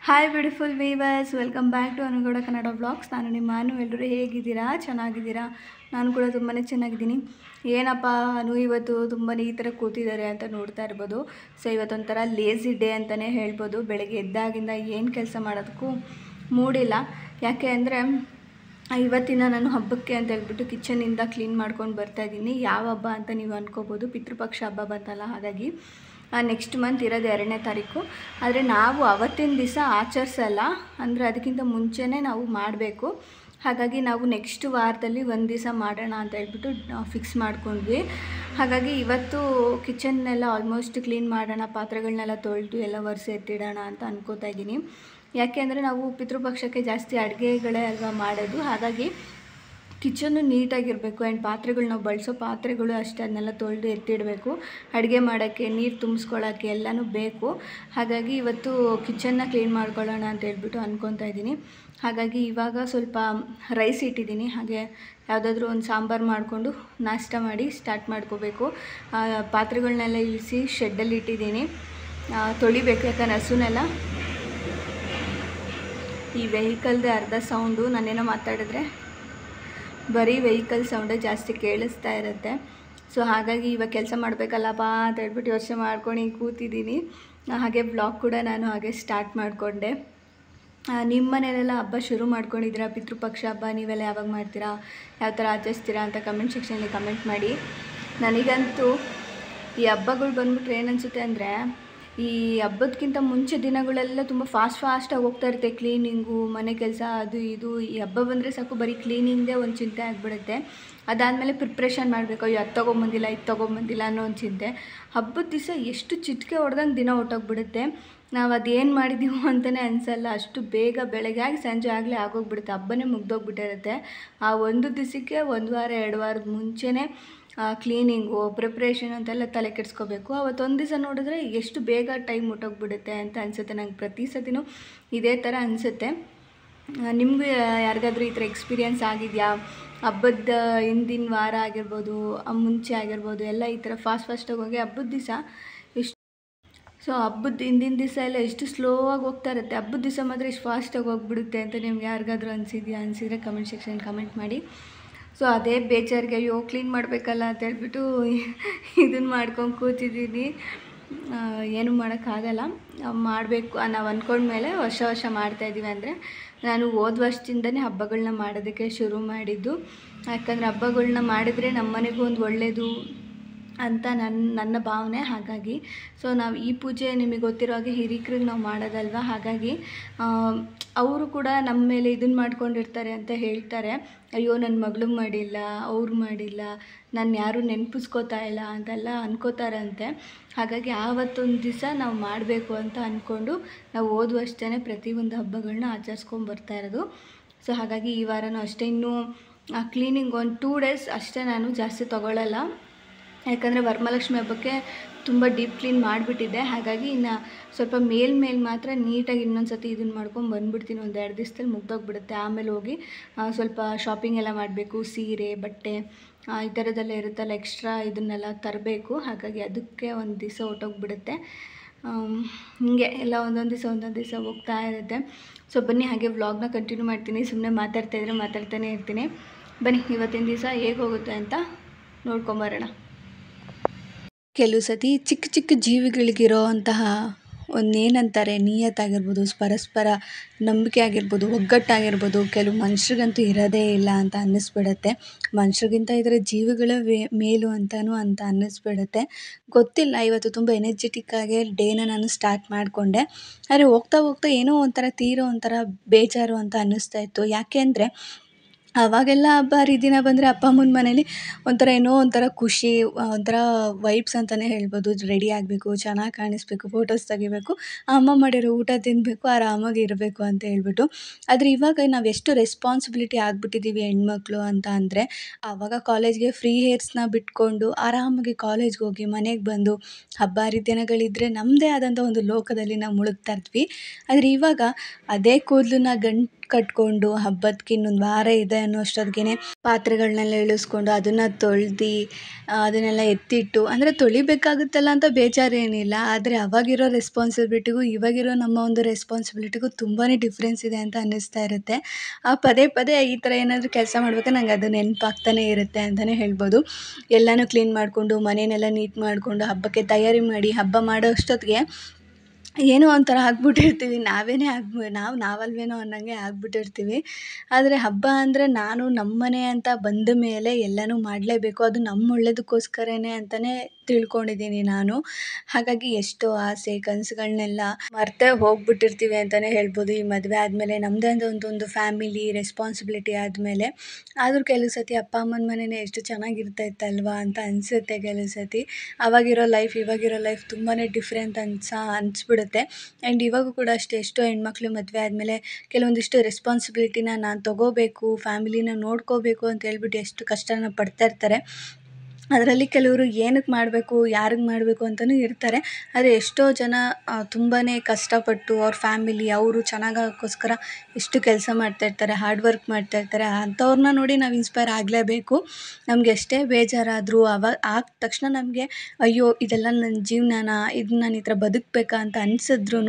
Hi beautiful viewers, welcome back to ಅನುಗೌಡ Kannada vlogs. ನಾನು ನಿಮ್ಮ ಎಲ್ಲರೂ ಹೇಗಿದ್ದೀರಾ? ಚೆನ್ನಾಗಿದ್ದೀರಾ? ನಾನು ಕೂಡ ತುಂಬಾ ಚೆನ್ನಾಗಿದ್ದೀನಿ. ಏನಪ್ಪ ಇವತ್ತು ತುಂಬಾ ಈ ಥರ ಕೂತಿದ್ದಾರೆ ಅಂತ ನೋಡ್ತಾ ಇರ್ಬೋದು. ಸೊ ಇವತ್ತೊಂಥರ ಲೇಝಿ ಡೇ ಅಂತಲೇ ಹೇಳ್ಬೋದು. ಬೆಳಗ್ಗೆ ಎದ್ದಾಗಿಂದ ಏನು ಕೆಲಸ ಮಾಡೋದಕ್ಕೂ ಮೂಡಿಲ್ಲ. ಯಾಕೆ ಅಂದರೆ ಇವತ್ತಿನ ನಾನು ಹಬ್ಬಕ್ಕೆ ಅಂತ ಹೇಳ್ಬಿಟ್ಟು ಕಿಚನಿಂದ ಕ್ಲೀನ್ ಮಾಡ್ಕೊಂಡು ಬರ್ತಾಯಿದ್ದೀನಿ. ಯಾವ ಹಬ್ಬ ಅಂತ ನೀವು ಅಂದ್ಕೋಬೋದು, ಪಿತೃಪಕ್ಷ ಹಬ್ಬ ಬಂತಲ್ಲ, ಹಾಗಾಗಿ ನೆಕ್ಸ್ಟ್ ಮಂತ್ ಇರೋದು 2ನೇ ತಾರೀಕು. ಆದರೆ ನಾವು ಅವತ್ತಿನ ದಿವಸ ಆಚರಿಸಲ್ಲ, ಅಂದರೆ ಅದಕ್ಕಿಂತ ಮುಂಚೆನೇ ನಾವು ಮಾಡಬೇಕು. ಹಾಗಾಗಿ ನಾವು ನೆಕ್ಸ್ಟ್ ವಾರದಲ್ಲಿ ಒಂದು ದಿವಸ ಮಾಡೋಣ ಅಂತ ಹೇಳ್ಬಿಟ್ಟು ಫಿಕ್ಸ್ ಮಾಡ್ಕೊಂಡ್ವಿ. ಹಾಗಾಗಿ ಇವತ್ತು ಕಿಚನ್ನೆಲ್ಲ ಆಲ್ಮೋಸ್ಟ್ ಕ್ಲೀನ್ ಮಾಡೋಣ, ಪಾತ್ರೆಗಳನ್ನೆಲ್ಲ ತೊಳೆದು ಎಲ್ಲ ಒರೆಸಿ ಎತ್ತಿಡೋಣ ಅಂತ ಅನ್ಕೋತಾ ಇದ್ದೀನಿ. ಯಾಕೆ ಅಂದರೆ ನಾವು ಪಿತೃಪಕ್ಷಕ್ಕೆ ಜಾಸ್ತಿ ಅಡುಗೆಗಳೇ ಅಲ್ವಾ ಮಾಡೋದು. ಹಾಗಾಗಿ ಕಿಚನ್ನು ನೀಟಾಗಿರಬೇಕು. ಆ್ಯಂಡ್ ಪಾತ್ರೆಗಳು ನಾವು ಬಳಸೋ ಪಾತ್ರೆಗಳು ಅಷ್ಟೇ, ಅದನ್ನೆಲ್ಲ ತೊಳೆದು ಎತ್ತಿಡಬೇಕು. ಅಡುಗೆ ಮಾಡೋಕ್ಕೆ, ನೀರು ತುಂಬಿಸ್ಕೊಳ್ಳೋಕ್ಕೆ ಎಲ್ಲನೂ ಬೇಕು. ಹಾಗಾಗಿ ಇವತ್ತು ಕಿಚನ್ನ ಕ್ಲೀನ್ ಮಾಡ್ಕೊಳ್ಳೋಣ ಅಂತ ಹೇಳ್ಬಿಟ್ಟು ಅಂದ್ಕೊತಾ ಇದ್ದೀನಿ. ಹಾಗಾಗಿ ಇವಾಗ ಸ್ವಲ್ಪ ರೈಸ್ ಇಟ್ಟಿದ್ದೀನಿ. ಹಾಗೆ ಯಾವುದಾದ್ರೂ ಒಂದು ಸಾಂಬಾರು ಮಾಡಿಕೊಂಡು ನಾಷ್ಟ ಮಾಡಿ ಸ್ಟಾರ್ಟ್ ಮಾಡ್ಕೋಬೇಕು. ಪಾತ್ರೆಗಳನ್ನೆಲ್ಲ ಇಳಿಸಿ ಶೆಡ್ಡಲ್ಲಿ ಇಟ್ಟಿದ್ದೀನಿ, ತೊಳಿಬೇಕು. ಯಾಕಂದರೆ ಹಸುನೆಲ್ಲ ಈ ವೆಹಿಕಲ್ದೇ ಅರ್ಧ ಸೌಂಡು, ನಾನೇನೋ ಮಾತಾಡಿದ್ರೆ ಬರೀ ವೆಹಿಕಲ್ ಸೌಂಡೇ ಜಾಸ್ತಿ ಕೇಳಿಸ್ತಾ ಇರುತ್ತೆ. ಸೊ ಹಾಗಾಗಿ ಇವಾಗ ಕೆಲಸ ಮಾಡಬೇಕಲ್ಲಪ್ಪ ಅಂತ ಹೇಳ್ಬಿಟ್ಟು ಯೋಚನೆ ಮಾಡ್ಕೊಂಡು ಹಿಂಗೆ ಕೂತಿದ್ದೀನಿ. ಹಾಗೆ ಬ್ಲಾಗ್ ಕೂಡ ನಾನು ಹಾಗೆ ಸ್ಟಾರ್ಟ್ ಮಾಡಿಕೊಂಡೆ. ನಿಮ್ಮ ಮನೆಯಲ್ಲೆಲ್ಲ ಹಬ್ಬ ಶುರು ಮಾಡ್ಕೊಂಡಿದ್ದೀರಾ? ಪಿತೃಪಕ್ಷ ಹಬ್ಬ ನೀವೆಲ್ಲ ಯಾವಾಗ ಮಾಡ್ತೀರಾ, ಯಾವ ಥರ ಆಚರಿಸ್ತೀರಾ ಅಂತ ಕಮೆಂಟ್ ಸೆಕ್ಷನಲ್ಲಿ ಕಮೆಂಟ್ ಮಾಡಿ. ನನಗಂತೂ ಈ ಹಬ್ಬಗಳು ಬಂದ್ಬಿಟ್ರೆ ಏನನ್ಸುತ್ತೆ ಅಂದರೆ, ಈ ಹಬ್ಬದಕ್ಕಿಂತ ಮುಂಚೆ ದಿನಗಳೆಲ್ಲ ತುಂಬ ಫಾಸ್ಟಾಗಿ ಹೋಗ್ತಾ ಇರುತ್ತೆ. ಕ್ಲೀನಿಂಗು, ಮನೆ ಕೆಲಸ, ಅದು ಇದು. ಈ ಹಬ್ಬ ಬಂದರೆ ಸಾಕು ಬರೀ ಕ್ಲೀನಿಂಗೇ ಒಂದು ಚಿಂತೆ ಆಗಿಬಿಡುತ್ತೆ. ಅದಾದಮೇಲೆ ಪ್ರಿಪ್ರೇಷನ್ ಮಾಡಬೇಕು. ಅಯ್ಯೋ ಅದು ತೊಗೊಂಬಂದಿಲ್ಲ, ಇದು ತೊಗೊಂಬಂದಿಲ್ಲ ಅನ್ನೋ ಒಂದು ಚಿಂತೆ. ಹಬ್ಬದ ದಿವಸ ಎಷ್ಟು ಚಿಟಿಕೆ ಹೊಡೆದಂಗೆ ದಿನ ಹೊಟ್ಟೋಗ್ಬಿಡುತ್ತೆ. ನಾವು ಅದೇನು ಮಾಡಿದ್ದೀವೋ ಅಂತಲೇ ಅನಿಸಲ್ಲ. ಅಷ್ಟು ಬೇಗ ಬೆಳಗ್ಗೆ ಆಗಿ ಸಂಜೆ ಆಗಲೇ ಆಗೋಗ್ಬಿಡುತ್ತೆ. ಹಬ್ಬನೇ ಮುಗ್ದೋಗ್ಬಿಟ್ಟಿರುತ್ತೆ. ಆ ಒಂದು ದಿವಸಕ್ಕೆ 1 ವಾರ 2 ವಾರದ ಮುಂಚೆನೇ ಕ್ಲೀನಿಂಗು, ಪ್ರಿಪ್ರೇಷನ್ ಅಂತೆಲ್ಲ ತಲೆ ಕೆಡಿಸ್ಕೋಬೇಕು. ಅವತ್ತೊಂದು ದಿವಸ ನೋಡಿದ್ರೆ ಎಷ್ಟು ಬೇಗ ಟೈಮ್ ಮುಟ್ಟೋಗ್ಬಿಡುತ್ತೆ ಅಂತ ಅನಿಸುತ್ತೆ. ನಂಗೆ ಪ್ರತಿ ಸತಿನೂ ಇದೇ ಥರ ಅನಿಸುತ್ತೆ. ನಿಮಗೂ ಯಾರಿಗಾದ್ರೂ ಈ ಥರ ಎಕ್ಸ್ಪೀರಿಯೆನ್ಸ್ ಆಗಿದೆಯಾ? ಹಬ್ಬದ ಹಿಂದಿನ ವಾರ ಆಗಿರ್ಬೋದು, ಮುಂಚೆ ಆಗಿರ್ಬೋದು, ಎಲ್ಲ ಈ ಥರ ಫಾಸ್ಟಾಗಿ ಹೋಗಿ ಹಬ್ಬದ ದಿವಸ ಹಬ್ಬದ ಹಿಂದಿನ ದಿವಸ ಎಲ್ಲ ಎಷ್ಟು ಸ್ಲೋ ಆಗಿ ಹೋಗ್ತಾ ಇರುತ್ತೆ. ಹಬ್ಬದ ದಿವಸ ಮಾತ್ರ ಇಷ್ಟು ಫಾಸ್ಟಾಗಿ ಹೋಗ್ಬಿಡುತ್ತೆ ಅಂತ ನಿಮ್ಗೆ ಯಾರಿಗಾದ್ರೂ ಅನಿಸಿದರೆ ಕಮೆಂಟ್ ಸೆಕ್ಷನ್ ಕಮೆಂಟ್ ಮಾಡಿ. ಸೊ ಅದೇ ಬೇಜಾರಿಗೆ ಅಯ್ಯೋ ಕ್ಲೀನ್ ಮಾಡಬೇಕಲ್ಲ ಅಂತ ಹೇಳ್ಬಿಟ್ಟು ಇದನ್ನು ಮಾಡ್ಕೊಂಡು ಕೂತಿದ್ದೀನಿ. ಏನೂ ಮಾಡೋಕ್ಕಾಗಲ್ಲ, ಮಾಡಬೇಕು. ನಾವು ಅಂದ್ಕೊಂಡ್ಮೇಲೆ ವರ್ಷ ಮಾಡ್ತಾಯಿದ್ದೀವಿ. ಅಂದರೆ ನಾನು ಹೋದ ವರ್ಷದಿಂದನೇ ಹಬ್ಬಗಳನ್ನ ಮಾಡೋದಕ್ಕೆ ಶುರು ಮಾಡಿದ್ದು. ಯಾಕಂದರೆ ಹಬ್ಬಗಳನ್ನ ಮಾಡಿದರೆ ನಮ್ಮ ಮನೆಗೂ ಒಂದು ಒಳ್ಳೆಯದು ಅಂತ ನನ್ನ ಭಾವನೆ. ಹಾಗಾಗಿ ಸೊ ನಾವು ಈ ಪೂಜೆ ನಿಮಗೆ ಗೊತ್ತಿರೋ ಹಾಗೆ ಹಿರಿಕರಿಗೆ ನಾವು ಮಾಡೋದಲ್ವ. ಹಾಗಾಗಿ ಅವರು ಕೂಡ ನಮ್ಮ ಮೇಲೆ ಇದನ್ನು ಮಾಡ್ಕೊಂಡಿರ್ತಾರೆ ಅಂತ ಹೇಳ್ತಾರೆ. ಅಯ್ಯೋ ನನ್ನ ಮಗಳು ಮಾಡಿಲ್ಲ, ಅವ್ರು ಮಾಡಿಲ್ಲ, ನಾನು ಯಾರೂ ನೆನಪಿಸ್ಕೋತಾ ಇಲ್ಲ ಅಂತೆಲ್ಲ ಅನ್ಕೋತಾರಂತೆ. ಹಾಗಾಗಿ ಆವತ್ತೊಂದು ದಿವಸ ನಾವು ಮಾಡಬೇಕು ಅಂತ ಅಂದ್ಕೊಂಡು ನಾವು ಹೋದ ವರ್ಷನೇ ಪ್ರತಿಯೊಂದು ಹಬ್ಬಗಳನ್ನ ಆಚರಿಸ್ಕೊಂಬರ್ತಾ ಇರೋದು. ಸೊ ಹಾಗಾಗಿ ಈ ವಾರನೂ ಅಷ್ಟೇ. ಇನ್ನೂ ಕ್ಲೀನಿಂಗ್ ಒಂದು 2 ಡೇಸ್ ಅಷ್ಟೇ, ನಾನು ಜಾಸ್ತಿ ತೊಗೊಳ್ಳಲ್ಲ. ಯಾಕಂದರೆ ವರಮಹಾಲಕ್ಷ್ಮಿ ಹಬ್ಬಕ್ಕೆ ತುಂಬ ಡೀಪ್ ಕ್ಲೀನ್ ಮಾಡಿಬಿಟ್ಟಿದ್ದೆ. ಹಾಗಾಗಿ ಇನ್ನು ಸ್ವಲ್ಪ ಮೇಲ್ ಮಾತ್ರ ನೀಟಾಗಿ ಇನ್ನೊಂದು ಸತಿ ಇದನ್ನು ಮಾಡ್ಕೊಂಡು ಬಂದುಬಿಡ್ತೀನಿ. ಒಂದು 2 ದಿವಸದಲ್ಲಿ ಮುಗ್ದೋಗ್ಬಿಡುತ್ತೆ. ಆಮೇಲೆ ಹೋಗಿ ಸ್ವಲ್ಪ ಶಾಪಿಂಗ್ ಎಲ್ಲ ಮಾಡಬೇಕು. ಸೀರೆ, ಬಟ್ಟೆ ಈ ಥರದ್ದೆಲ್ಲ ಇರುತ್ತಲ್ಲ, ಎಕ್ಸ್ಟ್ರಾ ಇದನ್ನೆಲ್ಲ ತರಬೇಕು. ಹಾಗಾಗಿ ಅದಕ್ಕೆ ಒಂದು ದಿವಸ ಹೊಟ್ಟೋಗ್ಬಿಡುತ್ತೆ. ಹೀಗೆ ಎಲ್ಲ ಒಂದೊಂದು ದಿವಸ ಹೋಗ್ತಾ ಇರುತ್ತೆ. ಸೊ ಬನ್ನಿ ಹಾಗೆ ವ್ಲಾಗ್ನ ಕಂಟಿನ್ಯೂ ಮಾಡ್ತೀನಿ. ಸುಮ್ಮನೆ ಮಾತಾಡ್ತಾನೇ ಇರ್ತೀನಿ. ಬನ್ನಿ ಇವತ್ತಿನ ದಿವಸ ಹೇಗೆ ಹೋಗುತ್ತೆ ಅಂತ ನೋಡ್ಕೊಂಬರೋಣ. ಕೆಲವು ಸತಿ ಚಿಕ್ಕ ಜೀವಿಗಳಿಗಿರೋ ಅಂತಹ ಒಂದೇನಂತಾರೆ ನಿಯತ್ತಾಗಿರ್ಬೋದು, ಪರಸ್ಪರ ನಂಬಿಕೆ ಆಗಿರ್ಬೋದು, ಒಗ್ಗಟ್ಟಾಗಿರ್ಬೋದು, ಕೆಲವು ಮನುಷ್ಯರಿಗಂತೂ ಇರೋದೇ ಇಲ್ಲ ಅಂತ ಅನ್ನಿಸ್ಬಿಡುತ್ತೆ. ಮನುಷ್ಯರಿಗಿಂತ ಇದರ ಜೀವಿಗಳೇ ಮೇಲು ಅಂತ ಅನ್ನಿಸ್ಬಿಡುತ್ತೆ. ಗೊತ್ತಿಲ್ಲ, ಇವತ್ತು ತುಂಬ ಎನರ್ಜೆಟಿಕ್ಕಾಗಿ ಡೇನ ನಾನು ಸ್ಟಾರ್ಟ್ ಮಾಡಿಕೊಂಡೆ. ಆದರೆ ಹೋಗ್ತಾ ಏನೋ ಒಂಥರ ಬೇಜಾರು ಅಂತ ಅನ್ನಿಸ್ತಾ ಇತ್ತು. ಯಾಕೆ ಅಂದರೆ ಆವಾಗೆಲ್ಲ ಹಬ್ಬ ಹರಿದಿನ ಬಂದರೆ ಅಪ್ಪ ಅಮ್ಮನ ಮನೇಲಿ ಏನೋ ಒಂಥರ ಖುಷಿ, ಒಂಥರ ವೈಬ್ಸ್ ಅಂತಲೇ ಹೇಳ್ಬೋದು. ರೆಡಿ ಆಗಬೇಕು, ಚೆನ್ನಾಗಿ ಕಾಣಿಸ್ಬೇಕು, ಫೋಟೋಸ್ ತೆಗಿಬೇಕು, ಅಮ್ಮ ಮಾಡಿರೋ ಊಟ ತಿನ್ನಬೇಕು, ಆರಾಮಾಗಿ ಇರಬೇಕು ಅಂತ ಹೇಳ್ಬಿಟ್ಟು. ಆದರೆ ಇವಾಗ ನಾವು ಎಷ್ಟು ರೆಸ್ಪಾನ್ಸಿಬಿಲಿಟಿ ಆಗಿಬಿಟ್ಟಿದ್ದೀವಿ ಹೆಣ್ಮಕ್ಳು ಅಂತ ಅಂದರೆ, ಆವಾಗ ಕಾಲೇಜ್ಗೆ ಫ್ರೀ ಹೇರ್ಸ್ನ ಬಿಟ್ಕೊಂಡು ಆರಾಮಾಗಿ ಕಾಲೇಜ್ಗೆ ಹೋಗಿ ಮನೆಗೆ ಬಂದು ಹಬ್ಬ ಹರಿದಿನಗಳಿದ್ದರೆ ನಮ್ಮದೇ ಆದಂಥ ಒಂದು ಲೋಕದಲ್ಲಿ ನಾವು ಮುಳುಗ್ತಾ ಇರ್ತೀವಿ. ಆದರೆ ಇವಾಗ ಅದೇ ಕೂದಲನ್ನ ಕಟ್ಕೊಂಡು ಹಬ್ಬಕ್ಕೆ ಇನ್ನೊಂದು ವಾರ ಇದೆ ಅನ್ನೋ ಅಷ್ಟೊತ್ತಿಗೆ ಪಾತ್ರೆಗಳನ್ನೆಲ್ಲ ಇಳಿಸ್ಕೊಂಡು ಅದನ್ನು ತೊಳ್ದು ಅದನ್ನೆಲ್ಲ ಎತ್ತಿಟ್ಟು ಅಂದರೆ ತೊಳಿಬೇಕಾಗುತ್ತಲ್ಲ ಅಂತ ಬೇಜಾರೇನಿಲ್ಲ. ಆದರೆ ಅವಾಗಿರೋ ರೆಸ್ಪಾನ್ಸಿಬಿಲಿಟಿಗೂ ಇವಾಗಿರೋ ನಮ್ಮ ಒಂದು ರೆಸ್ಪಾನ್ಸಿಬಿಲಿಟಿಗೂ ತುಂಬಾ ಡಿಫ್ರೆನ್ಸ್ ಇದೆ ಅಂತ ಅನ್ನಿಸ್ತಾ ಇರುತ್ತೆ. ಪದೇ ಪದೇ ಈ ಥರ ಏನಾದರೂ ಕೆಲಸ ಮಾಡ್ಬೇಕಾದ್ರೆ ನಂಗೆ ಅದು ನೆನಪಾಗ್ತಾನೆ ಇರುತ್ತೆ ಅಂತಲೇ ಹೇಳ್ಬೋದು. ಎಲ್ಲನೂ ಕ್ಲೀನ್ ಮಾಡಿಕೊಂಡು ಮನೆಯನ್ನೆಲ್ಲ ನೀಟ್ ಮಾಡಿಕೊಂಡು ಹಬ್ಬಕ್ಕೆ ತಯಾರಿ ಮಾಡಿ ಹಬ್ಬ ಮಾಡೋ ಅಷ್ಟೊತ್ತಿಗೆ ಏನೋ ಒಂಥರ ಆಗ್ಬಿಟ್ಟಿರ್ತೀವಿ. ನಾವಲ್ವೇನೋ ಅನ್ನಂಗೆ ಆಗ್ಬಿಟ್ಟಿರ್ತೀವಿ. ಆದರೆ ಹಬ್ಬ ಅಂದರೆ ನಮ್ಮನೆ ಅಂತ ಬಂದ ಮೇಲೆ ಎಲ್ಲನೂ ಮಾಡಲೇಬೇಕು. ಅದು ನಮ್ಮ ಒಳ್ಳೇದಕ್ಕೋಸ್ಕರನೇ ಅಂತಲೇ ತಿಳ್ಕೊಂಡಿದ್ದೀನಿ ನಾನು. ಹಾಗಾಗಿ ಎಷ್ಟೋ ಆಸೆ ಕನಸುಗಳ್ನೆಲ್ಲ ಮರ್ತೇ ಹೋಗ್ಬಿಟ್ಟಿರ್ತೀವಿ ಅಂತಲೇ ಹೇಳ್ಬೋದು. ಈ ಮದುವೆ ಆದಮೇಲೆ ನಮ್ಮದೇ ಆದ ಒಂದು ಫ್ಯಾಮಿಲಿ ರೆಸ್ಪಾನ್ಸಿಬಿಲಿಟಿ ಆದಮೇಲೆ. ಆದರೂ ಕೆಲವು ಸತಿ ಅಪ್ಪ ಅಮ್ಮನ ಮನೆಯೇ ಎಷ್ಟು ಚೆನ್ನಾಗಿರ್ತೈತಲ್ವಾ ಅಂತ ಅನಿಸುತ್ತೆ ಕೆಲವು ಸತಿ. ಅವಾಗಿರೋ ಲೈಫ್ ಇವಾಗಿರೋ ಲೈಫ್ ತುಂಬಾ ಡಿಫ್ರೆಂಟ್ ಅನಿಸ್ಬಿಡುತ್ತೆ. ಆ್ಯಂಡ್ ಇವಾಗೂ ಕೂಡ ಅಷ್ಟೇ ಎಷ್ಟೋ ಹೆಣ್ಮಕ್ಳು ಮದುವೆ ಆದಮೇಲೆ ಕೆಲವೊಂದಿಷ್ಟು ರೆಸ್ಪಾನ್ಸಿಬಿಲಿಟಿನ ನಾನು ತೊಗೋಬೇಕು, ಫ್ಯಾಮಿಲಿನ ನೋಡ್ಕೋಬೇಕು ಅಂತ ಹೇಳ್ಬಿಟ್ಟು ಎಷ್ಟು ಕಷ್ಟನ ಪಡ್ತಾ ಇರ್ತಾರೆ. ಅದರಲ್ಲಿ ಕೆಲವರು ಏನಕ್ಕೆ ಮಾಡಬೇಕು ಯಾರಿಗೆ ಮಾಡಬೇಕು ಅಂತಲೂ ಇರ್ತಾರೆ. ಆದರೆ ಎಷ್ಟೋ ಜನ ತುಂಬಾ ಕಷ್ಟಪಟ್ಟು ಅವ್ರ ಫ್ಯಾಮಿಲಿ ಅವರು ಚೆನ್ನಾಗೋಕ್ಕೋಸ್ಕರ ಎಷ್ಟು ಕೆಲಸ ಮಾಡ್ತಾಯಿರ್ತಾರೆ, ಹಾರ್ಡ್ ವರ್ಕ್ ಮಾಡ್ತಾಯಿರ್ತಾರೆ. ಅಂಥವ್ರನ್ನ ನೋಡಿ ನಾವು ಇನ್ಸ್ಪೈರ್ ಆಗಲೇಬೇಕು. ನಮಗೆ ಎಷ್ಟೇ ಬೇಜಾರಾದರೂ ಆದ ತಕ್ಷಣ ನಮಗೆ ಅಯ್ಯೋ ಇದೆಲ್ಲ ನನ್ನ ಜೀವನನಾ, ಇದು ನಾನು ಈ ಥರ ಬದುಕಬೇಕಾ ಅಂತ ಅನಿಸಿದ್ರೂ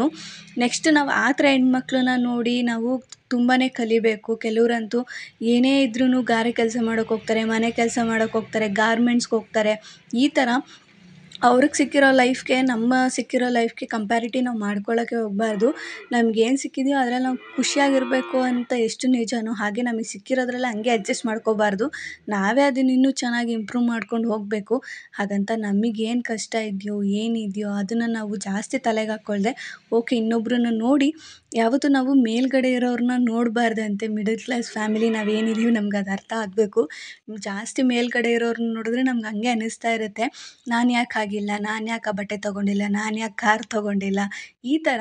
ನೆಕ್ಸ್ಟ್ ನಾವು ಆ ಥರ ಹೆಣ್ಮಕ್ಳನ್ನ ನೋಡಿ ನಾವು ತುಂಬಾ ಕಲಿಬೇಕು. ಕೆಲವರಂತೂ ಏನೇ ಇದ್ರೂ ಗಾರೆ ಕೆಲಸ ಮಾಡೋಕ್ಕೆ ಹೋಗ್ತಾರೆ, ಮನೆ ಕೆಲಸ ಮಾಡೋಕ್ಕೆ ಹೋಗ್ತಾರೆ, ಗಾರ್ಮೆಂಟ್ಸ್ಗೆ ಹೋಗ್ತಾರೆ. ಈ ಥರ ಅವ್ರಿಗೆ ಸಿಕ್ಕಿರೋ ಲೈಫ್ಗೆ ನಮ್ಮ ಸಿಕ್ಕಿರೋ ಲೈಫ್ಗೆ ಕಂಪ್ಯಾರಿಟಿವ್ ನಾವು ಮಾಡ್ಕೊಳ್ಳೋಕ್ಕೆ ಹೋಗಬಾರ್ದು. ನಮಗೇನು ಸಿಕ್ಕಿದೆಯೋ ಅದ್ರಲ್ಲಿ ನಾವು ಖುಷಿಯಾಗಿರಬೇಕು ಅಂತ ಎಷ್ಟು ನಿಜನೋ ಹಾಗೆ ನಮಗೆ ಸಿಕ್ಕಿರೋದ್ರಲ್ಲಿ ಹಂಗೆ ಅಡ್ಜಸ್ಟ್ ಮಾಡ್ಕೋಬಾರ್ದು. ನಾವೇ ಅದನ್ನ ಇನ್ನೂ ಚೆನ್ನಾಗಿ ಇಂಪ್ರೂವ್ ಮಾಡ್ಕೊಂಡು ಹೋಗಬೇಕು. ಹಾಗಂತ ನಮಗೇನು ಕಷ್ಟ ಇದೆಯೋ ಏನಿದೆಯೋ ಅದನ್ನು ನಾವು ಜಾಸ್ತಿ ತಲೆಗೆ ಹಾಕ್ಕೊಳ್ದೆ ಓಕೆ ಇನ್ನೊಬ್ರನ್ನ ನೋಡಿ ಯಾವತ್ತೂ ನಾವು ಮೇಲ್ಗಡೆ ಇರೋರನ್ನ ನೋಡಬಾರ್ದಂತೆ. ಮಿಡಲ್ ಕ್ಲಾಸ್ ಫ್ಯಾಮಿಲಿ ನಾವೇನಿದೀವಿ ನಮ್ಗೆ ಅದು ಅರ್ಥ ಆಗಬೇಕು. ಜಾಸ್ತಿ ಮೇಲ್ಗಡೆ ಇರೋರನ್ನ ನೋಡಿದ್ರೆ ನಮ್ಗೆ ಹಂಗೆ ಅನ್ನಿಸ್ತಾ ಇರುತ್ತೆ, ನಾನು ಯಾಕೆ ಆಗಿಲ್ಲ, ನಾನು ಯಾಕೆ ಆ ಬಟ್ಟೆ ತೊಗೊಂಡಿಲ್ಲ, ನಾನು ಯಾಕೆ ಕಾರ್ ತೊಗೊಂಡಿಲ್ಲ, ಈ ಥರ.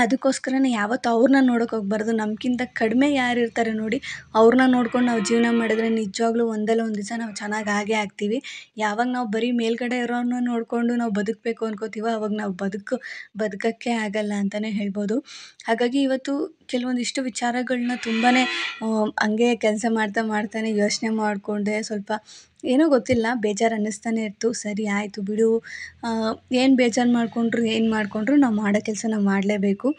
ಅದಕ್ಕೋಸ್ಕರನೇ ಯಾವತ್ತೂ ಅವ್ರನ್ನ ನೋಡೋಕೆ ಹೋಗ್ಬಾರ್ದು. ನಮಗಿಂತ ಕಡಿಮೆ ಯಾರಿರ್ತಾರೆ ನೋಡಿ ಅವ್ರನ್ನ ನೋಡ್ಕೊಂಡು ನಾವು ಜೀವನ ಮಾಡಿದ್ರೆ ನಿಜವಾಗ್ಲೂ ಒಂದಲ್ಲ ಒಂದು ದಿವಸ ನಾವು ಚೆನ್ನಾಗಿ ಆಗೇ ಆಗ್ತೀವಿ. ಯಾವಾಗ ನಾವು ಬರೀ ಮೇಲ್ಗಡೆ ಇರೋರನ್ನ ನೋಡಿಕೊಂಡು ನಾವು ಬದುಕಬೇಕು ಅನ್ಕೋತೀವೋ ಅವಾಗ ನಾವು ಬದುಕೋಕ್ಕೆ ಆಗಲ್ಲ ಅಂತಲೇ ಹೇಳ್ಬೋದು. ಹಾಗಾಗಿ ಇವತ್ತು ಕೆಲವೊಂದಿಷ್ಟು ವಿಚಾರಗಳನ್ನ ತುಂಬಾ ಹಂಗೆ ಕೆಲಸ ಮಾಡ್ತಾನೆ ಯೋಚನೆ ಮಾಡಿಕೊಂಡೆ. ಸ್ವಲ್ಪ ಏನೋ ಗೊತ್ತಿಲ್ಲ ಬೇಜಾರು ಅನ್ನಿಸ್ತಾನೆ ಇತ್ತು. ಸರಿ ಆಯಿತು ಬಿಡು, ಏನು ಬೇಜಾರು ಮಾಡಿಕೊಂಡ್ರು ನಾವು ಮಾಡೋ ಕೆಲಸ ನಾವು ಮಾಡಲೇಬೇಕು,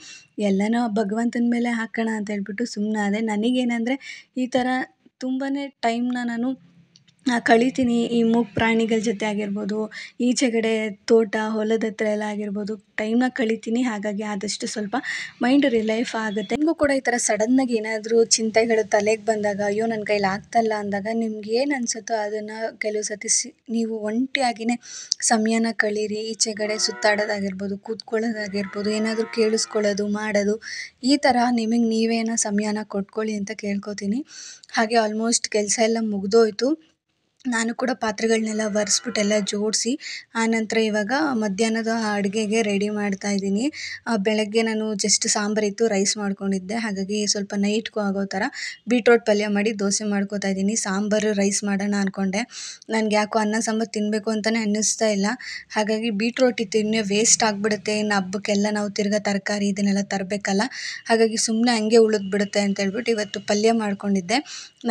ಎಲ್ಲನೂ ಭಗವಂತನ ಮೇಲೆ ಹಾಕೋಣ ಅಂತ ಹೇಳ್ಬಿಟ್ಟು ಸುಮ್ಮನಾದೆ. ನನಗೇನೆಂದರೆ ಈ ಥರ ತುಂಬಾ ಟೈಮ್ನ ನಾನು ಕಳೀತೀನಿ ಈ ಮೂಕ ಪ್ರಾಣಿಗಳ ಜೊತೆ ಆಗಿರ್ಬೋದು, ಈಚೆಗಡೆ ತೋಟ ಹೊಲದ ಹತ್ರ ಎಲ್ಲ ಆಗಿರ್ಬೋದು ಟೈಮ್ನ ಕಳೀತೀನಿ. ಹಾಗಾಗಿ ಆದಷ್ಟು ಸ್ವಲ್ಪ ಮೈಂಡ್ ರಿಲೈಫ್ ಆಗುತ್ತೆ. ನಿಮಗೂ ಕೂಡ ಈ ಥರ ಸಡನ್ನಾಗಿ ಏನಾದರೂ ಚಿಂತೆಗಳು ತಲೆಗೆ ಬಂದಾಗ ಅಯ್ಯೋ ನನ್ನ ಕೈಲಿ ಆಗ್ತಾಯಿಲ್ಲ ಅಂದಾಗ ನಿಮ್ಗೆ ಏನು ಅನಿಸುತ್ತೋ ಅದನ್ನು ಕೆಲವು ಸತಿ ನೀವು ಒಂಟಿಯಾಗಿಯೇ ಸಮಯನ ಕಳೀರಿ. ಈಚೆಗಡೆ ಸುತ್ತಾಡೋದಾಗಿರ್ಬೋದು, ಕೂತ್ಕೊಳ್ಳೋದಾಗಿರ್ಬೋದು, ಏನಾದರೂ ಕೇಳಿಸ್ಕೊಳ್ಳೋದು ಮಾಡೋದು, ಈ ಥರ ನಿಮಗೆ ನೀವೇನೋ ಸಮಯನ ಕೊಟ್ಕೊಳ್ಳಿ ಅಂತ ಕೇಳ್ಕೊತೀನಿ. ಹಾಗೆ ಆಲ್ಮೋಸ್ಟ್ ಕೆಲಸ ಎಲ್ಲ ಮುಗಿದೋಯ್ತು. ನಾನು ಕೂಡ ಪಾತ್ರೆಗಳನ್ನೆಲ್ಲ ಒರೆಸ್ಬಿಟ್ಟು ಎಲ್ಲ ಜೋಡಿಸಿ ಆನಂತರ ಇವಾಗ ಮಧ್ಯಾಹ್ನದ ಅಡುಗೆಗೆ ರೆಡಿ ಮಾಡ್ತಾಯಿದ್ದೀನಿ. ಬೆಳಗ್ಗೆ ನಾನು ಜಸ್ಟ್ ಸಾಂಬಾರಿತ್ತು, ರೈಸ್ ಮಾಡ್ಕೊಂಡಿದ್ದೆ. ಹಾಗಾಗಿ ಸ್ವಲ್ಪ ನೈಟ್ಗೂ ಆಗೋ ಥರ ಬೀಟ್ರೋಟ್ ಪಲ್ಯ ಮಾಡಿ ದೋಸೆ ಮಾಡ್ಕೊತಾ ಇದ್ದೀನಿ. ಸಾಂಬಾರು ರೈಸ್ ಮಾಡೋಣ ಅಂದ್ಕೊಂಡೆ. ನನಗೆ ಯಾಕೋ ಅನ್ನ ಸಾಂಬಾರು ತಿನ್ನಬೇಕು ಅಂತಲೇ ಅನ್ನಿಸ್ತಾ ಇಲ್ಲ. ಹಾಗಾಗಿ ಬೀಟ್ರೋಟ್ ಇತ್ತು, ಇನ್ನೂ ವೇಸ್ಟ್ ಆಗಿಬಿಡುತ್ತೆ. ಇನ್ನು ಹಬ್ಬಕ್ಕೆಲ್ಲ ನಾವು ತಿರ್ಗಾ ತರಕಾರಿ ಇದನ್ನೆಲ್ಲ ತರಬೇಕಲ್ಲ, ಹಾಗಾಗಿ ಸುಮ್ಮನೆ ಹಂಗೆ ಉಳಿದ್ಬಿಡುತ್ತೆ ಅಂತ ಹೇಳ್ಬಿಟ್ಟು ಇವತ್ತು ಪಲ್ಯ ಮಾಡ್ಕೊಂಡಿದ್ದೆ.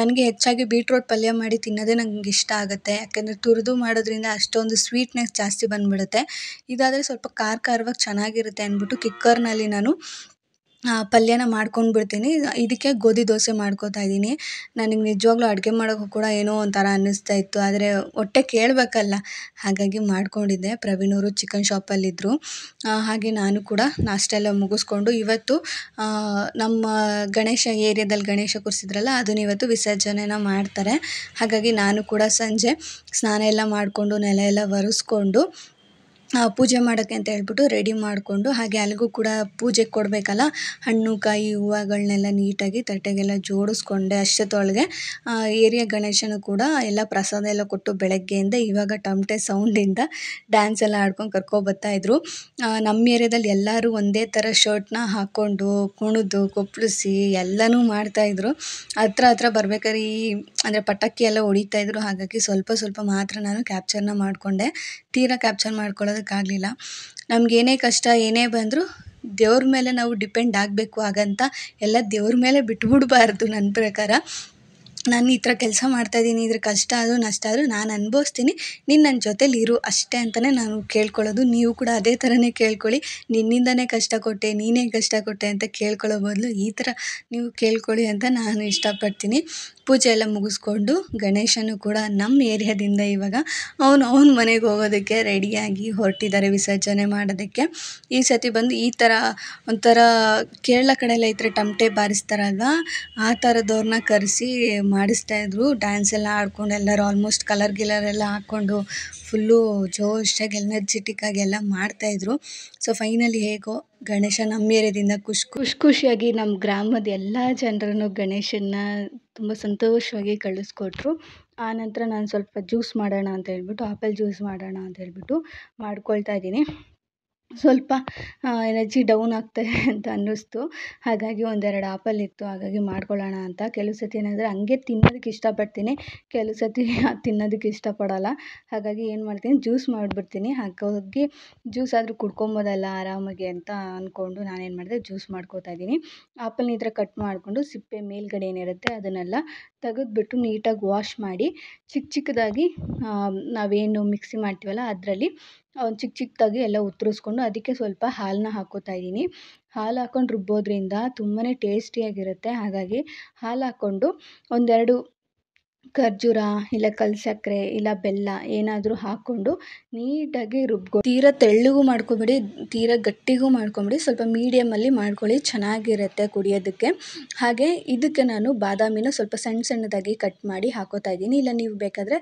ನನಗೆ ಹೆಚ್ಚಾಗಿ ಬೀಟ್ರೋಟ್ ಪಲ್ಯ ಮಾಡಿ ತಿನ್ನೋದೇ ನಂಗೆ ಇಷ್ಟ ಆಗುತ್ತೆ. ಯಾಕೆಂದರೆ ತುರಿದು ಮಾಡೋದ್ರಿಂದ ಅಷ್ಟೊಂದು ಸ್ವೀಟ್ನೆಸ್ ಜಾಸ್ತಿ ಬಂದುಬಿಡುತ್ತೆ. ಇದಾದರೆ ಸ್ವಲ್ಪ ಖಾರವಾಗಿ ಚೆನ್ನಾಗಿರುತ್ತೆ ಅಂದ್ಬಿಟ್ಟು ಕುಕ್ಕರ್ನಲ್ಲಿ ನಾನು ಪಲ್ಯನ ಮಾಡ್ಕೊಂಡು ಬಿಡ್ತೀನಿ. ಇದಕ್ಕೆ ಗೋಧಿ ದೋಸೆ ಮಾಡ್ಕೊತಾ ಇದ್ದೀನಿ. ನನಗೆ ನಿಜವಾಗ್ಲೂ ಅಡುಗೆ ಮಾಡೋಕ್ಕೂ ಕೂಡ ಏನೋ ಒಂಥರ ಅನ್ನಿಸ್ತಾ ಇತ್ತು, ಆದರೆ ಹೊಟ್ಟೆ ಕೇಳಬೇಕಲ್ಲ, ಹಾಗಾಗಿ ಮಾಡ್ಕೊಂಡಿದ್ದೆ. ಪ್ರವೀಣವರು ಚಿಕನ್ ಶಾಪಲ್ಲಿದ್ದರು. ಹಾಗೆ ನಾನು ಕೂಡ ನಾಷ್ಟ ಎಲ್ಲ ಮುಗಿಸ್ಕೊಂಡು ಇವತ್ತು ನಮ್ಮ ಗಣೇಶ ಏರಿಯಾದಲ್ಲಿ ಗಣೇಶ ಕೂರಿಸಿದ್ರಲ್ಲ ಅದನ್ನ ಇವತ್ತು ವಿಸರ್ಜನೆನ ಮಾಡ್ತಾರೆ. ಹಾಗಾಗಿ ನಾನು ಕೂಡ ಸಂಜೆ ಸ್ನಾನ ಎಲ್ಲ ಮಾಡಿಕೊಂಡು ನೆಲ ಎಲ್ಲ ಒರೆಸ್ಕೊಂಡು ಪೂಜೆ ಮಾಡೋಕ್ಕೆ ಅಂತ ಹೇಳ್ಬಿಟ್ಟು ರೆಡಿ ಮಾಡಿಕೊಂಡು, ಹಾಗೆ ಅಲ್ಲಿಗೂ ಕೂಡ ಪೂಜೆಗೆ ಕೊಡಬೇಕಲ್ಲ ಹಣ್ಣು ಕಾಯಿ ಹೂವುಗಳನ್ನೆಲ್ಲ ನೀಟಾಗಿ ತಟ್ಟೆಗೆಲ್ಲ ಜೋಡಿಸ್ಕೊಂಡೆ. ಅಷ್ಟೊತ್ತೊಳಗೆ ಏರಿಯಾ ಗಣೇಶನು ಕೂಡ ಎಲ್ಲ ಪ್ರಸಾದ ಎಲ್ಲ ಕೊಟ್ಟು ಬೆಳಗ್ಗೆಯಿಂದ ಇವಾಗ ಟಮಟೆ ಸೌಂಡಿಂದ ಡ್ಯಾನ್ಸ್ ಎಲ್ಲ ಆಡ್ಕೊಂಡು ಕರ್ಕೊಬರ್ತಾಯಿದ್ರು. ನಮ್ಮ ಏರಿಯಾದಲ್ಲಿ ಎಲ್ಲರೂ ಒಂದೇ ಥರ ಶರ್ಟ್ನ ಹಾಕ್ಕೊಂಡು ಕುಣಿದು ಕೊಪ್ಪಳಿಸಿ ಎಲ್ಲನೂ ಮಾಡ್ತಾಯಿದ್ರು. ಹತ್ರ ಬರ್ಬೇಕಾದ್ರೆ ಅಂದರೆ ಪಟಾಕಿ ಎಲ್ಲ ಹೊಡಿತಾಯಿದ್ರು. ಹಾಗಾಗಿ ಸ್ವಲ್ಪ ಮಾತ್ರ ನಾನು ಕ್ಯಾಪ್ಚರ್ನ ಮಾಡಿಕೊಂಡೆ, ತೀರಾ ಕ್ಯಾಪ್ಚರ್ ಮಾಡ್ಕೊಳ್ಳೋದಕ್ಕಾಗಲಿಲ್ಲ. ನಮಗೇನೇ ಕಷ್ಟ ಏನೇ ಬಂದರೂ ದೇವ್ರ ಮೇಲೆ ನಾವು ಡಿಪೆಂಡ್ ಆಗಬೇಕು. ಹಾಗಂತ ಎಲ್ಲ ದೇವ್ರ ಮೇಲೆ ಬಿಟ್ಬಿಡ್ಬಾರ್ದು. ನನ್ನ ಪ್ರಕಾರ ನಾನು ಈ ಥರ ಕೆಲಸ ಮಾಡ್ತಾಯಿದ್ದೀನಿ, ಇದ್ರ ಕಷ್ಟ ಆದರೂ ನಷ್ಟ ಆದರೂ ನಾನು ಅನುಭವಿಸ್ತೀನಿ, ನೀನು ನನ್ನ ಜೊತೇಲಿ ಇರು ಅಷ್ಟೇ ಅಂತಲೇ ನಾನು ಕೇಳ್ಕೊಳ್ಳೋದು. ನೀವು ಕೂಡ ಅದೇ ಥರನೇ ಕೇಳ್ಕೊಳ್ಳಿ. ನಿನ್ನಿಂದನೇ ಕಷ್ಟಕೊಟ್ಟೆ, ನೀನೇ ಕಷ್ಟಕೊಟ್ಟೆ ಅಂತ ಕೇಳ್ಕೊಳ್ಳೋ ಬದಲು ಈ ಥರ ನೀವು ಕೇಳ್ಕೊಳ್ಳಿ ಅಂತ ನಾನು ಇಷ್ಟಪಡ್ತೀನಿ. ಪೂಜೆ ಎಲ್ಲ ಮುಗಿಸ್ಕೊಂಡು ಗಣೇಶನು ಕೂಡ ನಮ್ಮ ಏರಿಯಾದಿಂದ ಇವಾಗ ಅವನ ಮನೆಗೆ ಹೋಗೋದಕ್ಕೆ ರೆಡಿಯಾಗಿ ಹೊರಟಿದ್ದಾರೆ ವಿಸರ್ಜನೆ ಮಾಡೋದಕ್ಕೆ. ಈ ಸತಿ ಬಂದು ಈ ಥರ ಒಂಥರ ಕೇರಳ ಕಡೆ ಎಲ್ಲ ಈ ಥರ ಟಮಟೆ ಬಾರಿಸ್ತಾರಲ್ವ, ಆ ಥರದವ್ರನ್ನ ಕರೆಸಿ ಮಾಡಿಸ್ತಾಯಿದ್ರು. ಡ್ಯಾನ್ಸ್ ಎಲ್ಲ ಆಡ್ಕೊಂಡು ಎಲ್ಲರೂ ಆಲ್ಮೋಸ್ಟ್ ಕಲರ್ ಎಲ್ಲ ಹಾಕ್ಕೊಂಡು ಫುಲ್ಲು ಜೋಶಾಗಿ ಎನರ್ಜೆಟಿಕ್ಕಾಗಿ ಎಲ್ಲ ಮಾಡ್ತಾಯಿದ್ರು. ಸೊ ಫೈನಲಿ ಹೇಗೋ ಗಣೇಶ ನಮ್ಮ ಏರಿಯಾದಿಂದ ಖುಷಿಯಾಗಿ ನಮ್ಮ ಗ್ರಾಮದ ಎಲ್ಲ ಜನರನ್ನು ಗಣೇಶನ್ನ ತುಂಬ ಸಂತೋಷವಾಗಿ ಕಳಿಸ್ಕೊಟ್ರು. ಆನಂತರ ನಾನು ಸ್ವಲ್ಪ ಜ್ಯೂಸ್ ಮಾಡೋಣ ಅಂತ ಹೇಳ್ಬಿಟ್ಟು, ಆಪಲ್ ಜ್ಯೂಸ್ ಮಾಡೋಣ ಅಂತ ಹೇಳ್ಬಿಟ್ಟು ಮಾಡ್ಕೊಳ್ತಾ ಇದ್ದೀನಿ. ಸ್ವಲ್ಪ ಎನರ್ಜಿ ಡೌನ್ ಆಗ್ತಾಯಿದೆ ಅಂತ ಅನ್ನಿಸ್ತು. ಹಾಗಾಗಿ ಒಂದೆರಡು ಆಪಲ್ ಇತ್ತು, ಹಾಗಾಗಿ ಮಾಡ್ಕೊಳ್ಳೋಣ ಅಂತ. ಕೆಲವು ಸತಿ ಏನಾದರೆ ಹಂಗೆ ತಿನ್ನೋದಕ್ಕೆ ಇಷ್ಟಪಡ್ತೀನಿ, ಕೆಲವು ಸತಿ ತಿನ್ನೋದಕ್ಕೆ ಇಷ್ಟಪಡೋಲ್ಲ. ಹಾಗಾಗಿ ಏನು ಮಾಡ್ತೀನಿ, ಜ್ಯೂಸ್ ಮಾಡಿಬಿಡ್ತೀನಿ. ಹಾಗಾಗಿ ಜ್ಯೂಸ್ ಆದರೂ ಕುಡ್ಕೊಬೋದಲ್ಲ ಆರಾಮಾಗಿ ಅಂತ ಅಂದ್ಕೊಂಡು ನಾನೇನು ಮಾಡಿದೆ, ಜ್ಯೂಸ್ ಮಾಡ್ಕೊತಾ ಇದ್ದೀನಿ. ಆಪಲ್ನ ಈ ಥರ ಕಟ್ ಮಾಡಿಕೊಂಡು ಸಿಪ್ಪೆ ಮೇಲ್ಗಡೆ ಏನಿರುತ್ತೆ ಅದನ್ನೆಲ್ಲ ತೆಗೆದ್ಬಿಟ್ಟು ನೀಟಾಗಿ ವಾಶ್ ಮಾಡಿ ಚಿಕ್ಕದಾಗಿ ನಾವೇನು ಮಿಕ್ಸಿ ಮಾಡ್ತೀವಲ್ಲ ಅದರಲ್ಲಿ ಚಿಕ್ಕದಾಗಿ ಎಲ್ಲ ಉತ್ತರಿಸ್ಕೊಂಡು ಅದಕ್ಕೆ ಸ್ವಲ್ಪ ಹಾಲನ್ನ ಹಾಕ್ಕೋತಾ ಇದ್ದೀನಿ. ಹಾಲು ಹಾಕ್ಕೊಂಡು ರುಬ್ಬೋದ್ರಿಂದ ತುಂಬಾ ಟೇಸ್ಟಿಯಾಗಿರುತ್ತೆ. ಹಾಗಾಗಿ ಹಾಲು ಹಾಕ್ಕೊಂಡು ಒಂದೆರಡು ಖರ್ಜೂರ ಇಲ್ಲ ಕಲ್ಲು ಸಕ್ಕರೆ ಇಲ್ಲ ಬೆಲ್ಲ ಏನಾದರೂ ಹಾಕ್ಕೊಂಡು ನೀಟಾಗಿ ತೀರಾ ತೆಳ್ಳಗೂ ಮಾಡ್ಕೊಬೇಡಿ, ತೀರಾ ಗಟ್ಟಿಗೂ ಮಾಡ್ಕೊಬೇಡಿ, ಸ್ವಲ್ಪ ಮೀಡಿಯಮಲ್ಲಿ ಮಾಡ್ಕೊಳ್ಳಿ, ಚೆನ್ನಾಗಿರುತ್ತೆ ಕುಡಿಯೋದಕ್ಕೆ. ಹಾಗೆ ಇದಕ್ಕೆ ನಾನು ಬಾದಾಮಿನ ಸ್ವಲ್ಪ ಸಣ್ಣದಾಗಿ ಕಟ್ ಮಾಡಿ ಹಾಕ್ಕೋತಾ ಇದ್ದೀನಿ. ಇಲ್ಲ ನೀವು ಬೇಕಾದರೆ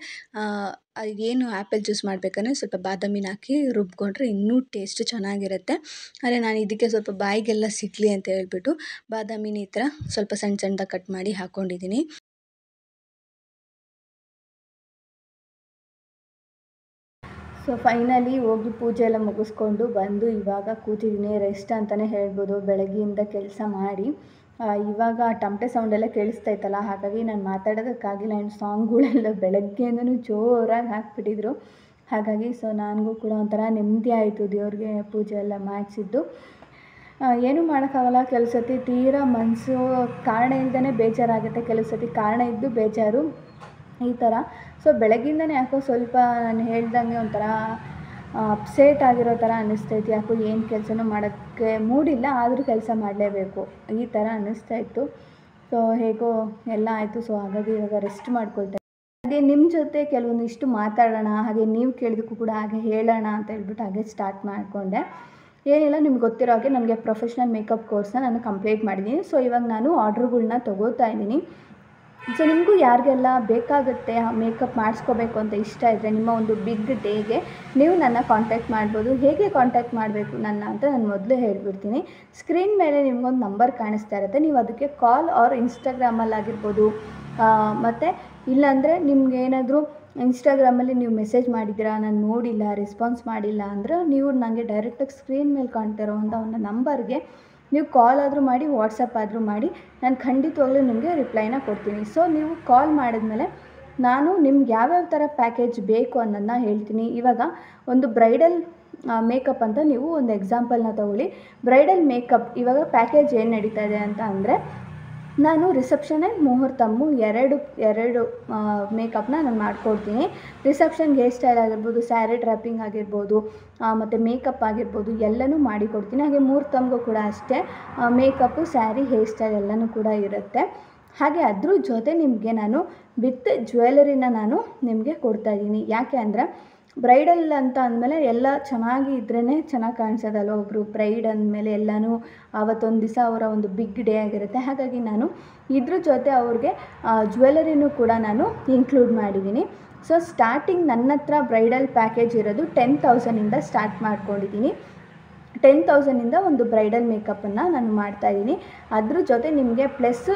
ಏನು ಆ್ಯಪಲ್ ಜ್ಯೂಸ್ ಮಾಡಬೇಕಂದ್ರೆ ಸ್ವಲ್ಪ ಬಾದಾಮಿನ ಹಾಕಿ ರುಬ್ಕೊಂಡ್ರೆ ಇನ್ನೂ ಟೇಸ್ಟ್ ಚೆನ್ನಾಗಿರುತ್ತೆ. ಆದರೆ ನಾನು ಇದಕ್ಕೆ ಸ್ವಲ್ಪ ಬಾಯಿಗೆಲ್ಲ ಸಿಗಲಿ ಅಂತ ಹೇಳ್ಬಿಟ್ಟು ಬಾದಾಮಿನ ಈ ಥರ ಸ್ವಲ್ಪ ಸಣ್ಣದಾಗಿ ಕಟ್ ಮಾಡಿ ಹಾಕ್ಕೊಂಡಿದ್ದೀನಿ. ಸೊ ಫೈನಲಿ ಹೋಗಿ ಪೂಜೆ ಎಲ್ಲ ಮುಗಿಸ್ಕೊಂಡು ಬಂದು ಇವಾಗ ಕೂತಿದ್ದೀನಿ. ರೆಸ್ಟ್ ಅಂತಲೇ ಹೇಳ್ಬೋದು. ಬೆಳಗ್ಗೆಯಿಂದ ಕೆಲಸ ಮಾಡಿ ಇವಾಗ ಟಮಟೆ ಸೌಂಡೆಲ್ಲ ಕೇಳಿಸ್ತಾ ಇತ್ತಲ್ಲ, ಹಾಗಾಗಿ ನಾನು ಮಾತಾಡೋದಕ್ಕಾಗಿಲ್ಲ. ಆ್ಯಂಡ್ ಸಾಂಗ್ಗಳೆಲ್ಲ ಬೆಳಗ್ಗೆಯಿಂದನೂ ಜೋರಾಗಿ ಹಾಕ್ಬಿಟ್ಟಿದ್ರು. ಹಾಗಾಗಿ ಸೊ ನನಗೂ ಕೂಡ ಒಂಥರ ನೆಮ್ಮದಿ ಆಯಿತು ದೇವ್ರಿಗೆ ಪೂಜೆ ಎಲ್ಲ ಮಾಡಿಸಿದ್ದು. ಏನೂ ಮಾಡೋಕ್ಕಾಗಲ್ಲ. ಕೆಲವು ಸತಿ ತೀರಾ ಮನಸ್ಸು ಕಾರಣ ಇಲ್ಲದೇ ಬೇಜಾರಾಗುತ್ತೆ, ಕೆಲವು ಸತಿ ಕಾರಣ ಇದ್ದು ಬೇಜಾರು, ಈ ಥರ. ಸೊ ಬೆಳಗ್ಗಿಂದನೇ ಯಾಕೋ ಸ್ವಲ್ಪ ನಾನು ಹೇಳ್ದಂಗೆ ಒಂಥರ ಅಪ್ಸೆಟ್ ಆಗಿರೋ ಥರ ಅನ್ನಿಸ್ತೈತಿ. ಯಾಕೋ ಏನು ಕೆಲಸನೂ ಮಾಡೋಕ್ಕೆ ಮೂಡಿಲ್ಲ, ಆದರೂ ಕೆಲಸ ಮಾಡಲೇಬೇಕು ಈ ಥರ ಅನ್ನಿಸ್ತಾಯಿತ್ತು. ಸೊ ಹೇಗೋ ಎಲ್ಲ ಆಯಿತು. ಸೊ ಹಾಗಾಗಿ ಇವಾಗ ರೆಸ್ಟ್ ಮಾಡ್ಕೊಳ್ತಾ ಹಾಗೆ ನಿಮ್ಮ ಜೊತೆ ಕೆಲವೊಂದಿಷ್ಟು ಮಾತಾಡೋಣ, ಹಾಗೆ ನೀವು ಕೇಳಿದಕ್ಕೂ ಕೂಡ ಹಾಗೆ ಹೇಳೋಣ ಅಂತ ಹೇಳ್ಬಿಟ್ಟು ಹಾಗೆ ಸ್ಟಾರ್ಟ್ ಮಾಡಿಕೊಂಡೆ. ಏನಿಲ್ಲ, ನಿಮ್ಗೆ ಗೊತ್ತಿರೋ ಹಾಗೆ ನನಗೆ ಪ್ರೊಫೆಷ್ನಲ್ ಮೇಕಪ್ ಕೋರ್ಸ್ನ ನಾನು ಕಂಪ್ಲೀಟ್ ಮಾಡಿದ್ದೀನಿ. ಸೊ ಇವಾಗ ನಾನು ಆರ್ಡ್ರುಗಳ್ನ ತೊಗೋತಾ ಇದ್ದೀನಿ. ಸೊ ನಿಮಗೂ ಯಾರಿಗೆಲ್ಲ ಬೇಕಾಗುತ್ತೆ ಮೇಕಪ್ ಮಾಡಿಸ್ಕೋಬೇಕು ಅಂತ ಇಷ್ಟ ಇದ್ದರೆ ನಿಮ್ಮ ಒಂದು ಬಿಗ್ ಡೇಗೆ ನೀವು ನನ್ನ ಕಾಂಟ್ಯಾಕ್ಟ್ ಮಾಡ್ಬೋದು. ಹೇಗೆ ಕಾಂಟ್ಯಾಕ್ಟ್ ಮಾಡಬೇಕು ನನ್ನ ಅಂತ ನಾನು ಮೊದಲು ಹೇಳ್ಬಿಡ್ತೀನಿ. ಸ್ಕ್ರೀನ್ ಮೇಲೆ ನಿಮ್ಗೊಂದು ನಂಬರ್ ಕಾಣಿಸ್ತಾ ಇರುತ್ತೆ, ನೀವು ಅದಕ್ಕೆ ಕಾಲ್ ಆರ್ ಇನ್ಸ್ಟಾಗ್ರಾಮಲ್ಲಾಗಿರ್ಬೋದು, ಮತ್ತು ಇಲ್ಲಾಂದರೆ ನಿಮ್ಗೇನಾದರೂ ಇನ್ಸ್ಟಾಗ್ರಾಮಲ್ಲಿ ನೀವು ಮೆಸೇಜ್ ಮಾಡಿದ್ದೀರಾ, ನಾನು ನೋಡಿಲ್ಲ, ರೆಸ್ಪಾನ್ಸ್ ಮಾಡಿಲ್ಲ ಅಂದರೆ ನೀವು ನನಗೆ ಡೈರೆಕ್ಟಾಗಿ ಸ್ಕ್ರೀನ್ ಮೇಲೆ ಕಾಣ್ತಿರೋ ಒಂದು ನಂಬರ್ಗೆ ನೀವು ಕಾಲ್ ಆದರೂ ಮಾಡಿ, ವಾಟ್ಸಪ್ ಆದರೂ ಮಾಡಿ, ನಾನು ಖಂಡಿತವಾಗ್ಲೂ ನಿಮಗೆ ರಿಪ್ಲೈನ ಕೊಡ್ತೀನಿ. ಸೊ ನೀವು ಕಾಲ್ ಮಾಡಿದ್ಮೇಲೆ ನಾನು ನಿಮ್ಗೆ ಯಾವ್ಯಾವ ಥರ ಪ್ಯಾಕೇಜ್ ಬೇಕು ಅನ್ನೋದನ್ನ ಹೇಳ್ತೀನಿ. ಇವಾಗ ಒಂದು ಬ್ರೈಡಲ್ ಮೇಕಪ್ ಅಂತ ನೀವು ಒಂದು ಎಕ್ಸಾಂಪಲ್ನ ತೊಗೊಳ್ಳಿ. ಬ್ರೈಡಲ್ ಮೇಕಪ್ ಇವಾಗ ಪ್ಯಾಕೇಜ್ ಏನು ನಡೀತಾ ಇದೆ ಅಂತ ಅಂದರೆ, ನಾನು ರಿಸೆಪ್ಷನ್ ಆ್ಯಂಡ್ ಮುಹೂರ್ತಮ್ಮು ಎರಡು ಮೇಕಪ್ನ ನಾನು ಮಾಡಿಕೊಡ್ತೀನಿ. ರಿಸೆಪ್ಷನ್ಗೆ ಹೇರ್ ಸ್ಟೈಲ್ ಆಗಿರ್ಬೋದು, ಸ್ಯಾರಿ ಡ್ರಾಪಿಂಗ್ ಆಗಿರ್ಬೋದು, ಮತ್ತು ಮೇಕಪ್ ಆಗಿರ್ಬೋದು ಎಲ್ಲನೂ ಮಾಡಿಕೊಡ್ತೀನಿ. ಹಾಗೆ ಮುಹೂರ್ತಮ್ಗೂ ಕೂಡ ಅಷ್ಟೇ, ಮೇಕಪ್ಪು, ಸ್ಯಾರಿ, ಹೇರ್ ಸ್ಟೈಲ್ ಎಲ್ಲನೂ ಕೂಡ ಇರುತ್ತೆ. ಹಾಗೆ ಅದ್ರ ಜೊತೆ ನಿಮಗೆ ನಾನು ವಿತ್ ಜ್ಯುವೆಲರಿನ ನಾನು ನಿಮಗೆ ಕೊಡ್ತಾಯಿದ್ದೀನಿ. ಯಾಕೆ ಅಂದರೆ ಬ್ರೈಡಲ್ ಅಂತ ಅಂದಮೇಲೆ ಎಲ್ಲ ಚೆನ್ನಾಗಿ ಇದ್ರೇ ಚೆನ್ನಾಗಿ ಕಾಣಿಸೋದಲ್ವ. ಒಬ್ಬರು ಬ್ರೈಡ್ ಅಂದಮೇಲೆ ಎಲ್ಲನೂ ಆವತ್ತೊಂದು ದಿವಸ ಅವರ ಒಂದು ಬಿಗ್ ಡೇ ಆಗಿರುತ್ತೆ. ಹಾಗಾಗಿ ನಾನು ಇದ್ರ ಜೊತೆ ಅವ್ರಿಗೆ ಜ್ಯುವೆಲರಿನೂ ಕೂಡ ನಾನು ಇನ್ಕ್ಲೂಡ್ ಮಾಡಿದ್ದೀನಿ. ಸೊ ಸ್ಟಾರ್ಟಿಂಗ್ ನನ್ನ ಹತ್ರ ಬ್ರೈಡಲ್ ಪ್ಯಾಕೇಜ್ ಇರೋದು 10,000ಇಂದ ಸ್ಟಾರ್ಟ್ ಮಾಡ್ಕೊಂಡಿದ್ದೀನಿ. 10,000ಇಂದ ಒಂದು ಬ್ರೈಡಲ್ ಮೇಕಪ್ಪನ್ನು ನಾನು ಮಾಡ್ತಾಯಿದ್ದೀನಿ. ಅದ್ರ ಜೊತೆ ನಿಮಗೆ ಪ್ಲಸ್